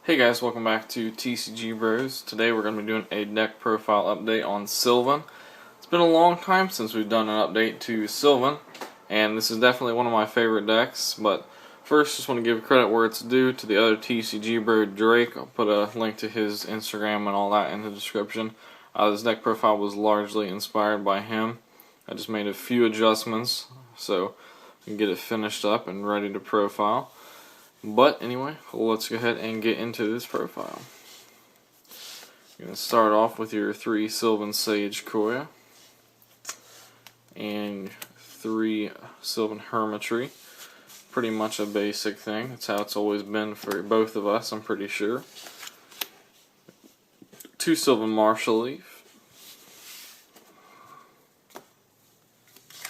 Hey guys, welcome back to TCG Bros. Today we're going to be doing a deck profile update on Sylvan. It's been a long time since we've done an update to Sylvan, and this is definitely one of my favorite decks, but first just want to give credit where it's due to the other TCG Bro, Drake. I'll put a link to his Instagram and all that in the description. This deck profile was largely inspired by him. I just made a few adjustments so we can get it finished up and ready to profile. But anyway, let's go ahead and get into this profile. You're going to start off with your 3 Sylvan Sageqouia and 3 Sylvan Hermitree. Pretty much a basic thing. That's how it's always been for both of us, I'm pretty sure. 2 Sylvan Marshalleaf.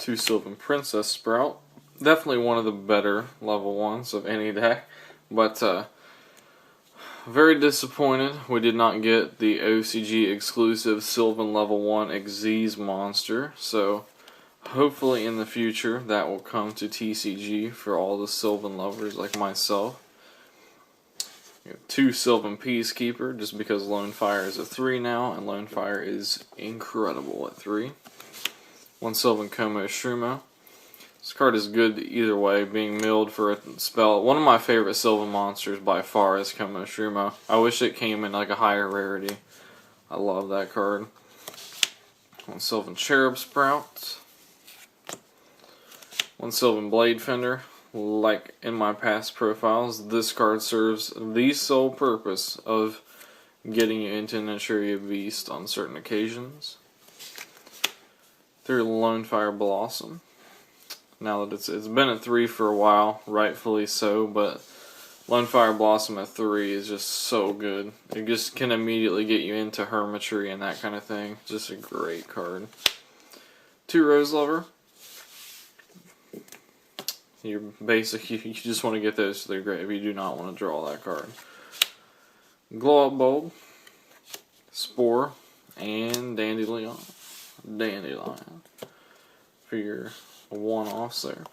2 Sylvan Princessprout. Definitely one of the better level 1s of any deck, but very disappointed we did not get the OCG exclusive Sylvan level 1 Xyz monster, so hopefully in the future that will come to TCG for all the Sylvan lovers like myself. 2 Sylvan Peaskeeper, just because Lonefire is a 3 now, and Lonefire is incredible at 3. 1 Sylvan Komushroomo. This card is good either way, being milled for a spell. One of my favorite Sylvan monsters by far is Komushroomo. I wish it came in like a higher rarity. I love that card. 1 Sylvan Cherubsprout. 1 Sylvan Bladefender. Like in my past profiles, this card serves the sole purpose of getting you into Naturia Beast on certain occasions. 3 Lonefire Blossom. Now that it's been at 3 for a while, rightfully so, but Lonefire Blossom at 3 is just so good. It just can immediately get you into Hermitree and that kind of thing. Just a great card. 2 Rose Lover. You're basic, you just want to get those to the grave. You do not want to draw that card. Glow Up Bulb, Spore, and Dandylion. For your one-offs there.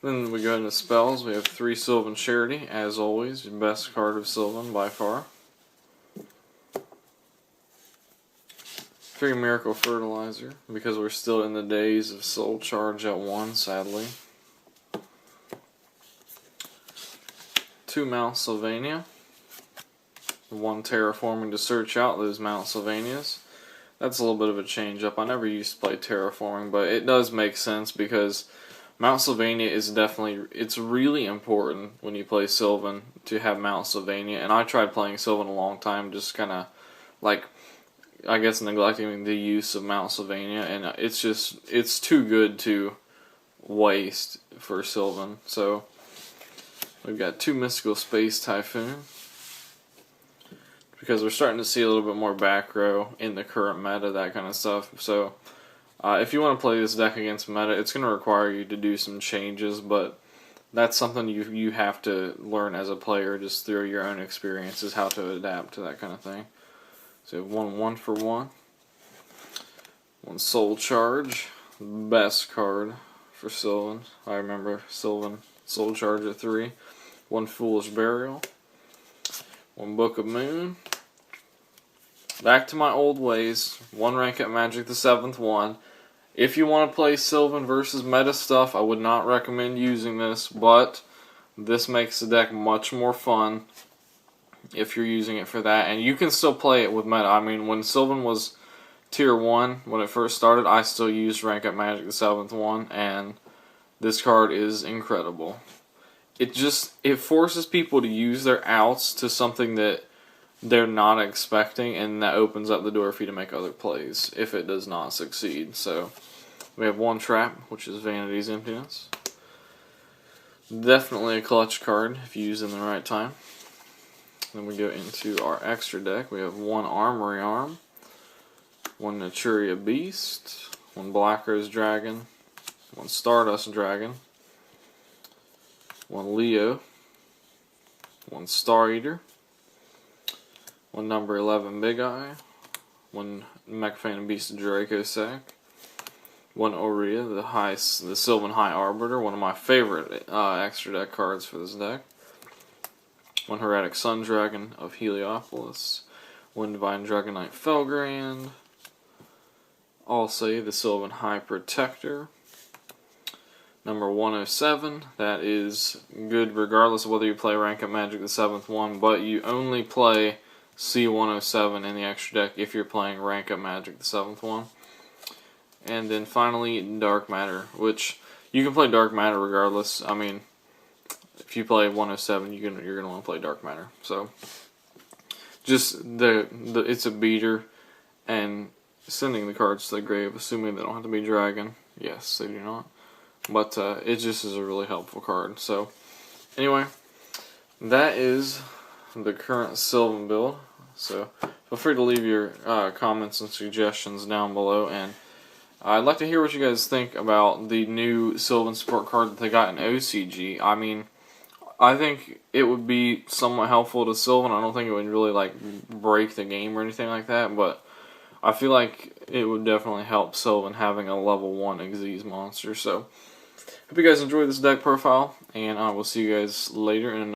Then we go into spells. We have 3 Sylvan Charity, as always, the best card of Sylvan by far. 3 Miracle Fertilizer, because we're still in the days of Soul Charge at 1, sadly. 2 Mount Sylvania. 1 Terraforming to search out those Mount Sylvanias. That's a little bit of a change up. I never used to play Terraforming, but it does make sense because Mount Sylvania is definitely, it's really important when you play Sylvan to have Mount Sylvania. And I tried playing Sylvan a long time, just kind of like, I guess, neglecting the use of Mount Sylvania. And it's too good to waste for Sylvan. So we've got 2 Mystical Space Typhoon, because we're starting to see a little bit more back row in the current meta, that kind of stuff. So if you want to play this deck against meta, it's going to require you to do some changes, but that's something you have to learn as a player just through your own experiences, how to adapt to that kind of thing. So you have 1 1-for-1. 1 Soul Charge, best card for Sylvan. I remember Sylvan Soul Charge at 3. 1 Foolish Burial. 1 Book of Moon. Back to my old ways. 1 rank at Magic the 7th one. If you want to play Sylvan versus meta stuff, I would not recommend using this, but this makes the deck much more fun if you're using it for that. And you can still play it with meta. I mean, when Sylvan was tier 1, when it first started, I still used rank at Magic the 7th one, and this card is incredible. It forces people to use their outs to something that they're not expecting, and that opens up the door for you to make other plays if it does not succeed. So we have 1 Trap, which is Vanity's Emptiness. Definitely a clutch card if you use it in the right time. Then we go into our extra deck. We have 1 Armory Arm, 1 Naturia Beast, 1 Black Rose Dragon, 1 Stardust Dragon, 1 Leo, 1 Star Eater, 1 number 11 Big Eye, 1 Mecha Beast Draccosack, 1 Orea, the Sylvan High Arbiter, one of my favorite extra deck cards for this deck. 1 Hieratic Sun Dragon of Heliopolis, 1 Divine Dragon Knight Felgrand, Alsei, the Sylvan High Protector. Number 107, that is good regardless of whether you play Rank Up Magic the 7th one, but you only play C107 in the extra deck if you're playing Rank Up Magic the 7th one. And then finally, Dark Matter, which you can play Dark Matter regardless. I mean, if you play 107, you're gonna want to play Dark Matter. So, just it's a beater, and sending the cards to the grave, assuming they don't have to be dragon. Yes, they do not. But it just is a really helpful card. So, anyway, that is the current Sylvan build. So, feel free to leave your comments and suggestions down below, and I'd like to hear what you guys think about the new Sylvan support card that they got in OCG. I mean, I think it would be somewhat helpful to Sylvan. I don't think it would really like break the game or anything like that, but I feel like it would definitely help Sylvan having a level 1 Xyz monster. So, hope you guys enjoyed this deck profile, and I will see you guys later in another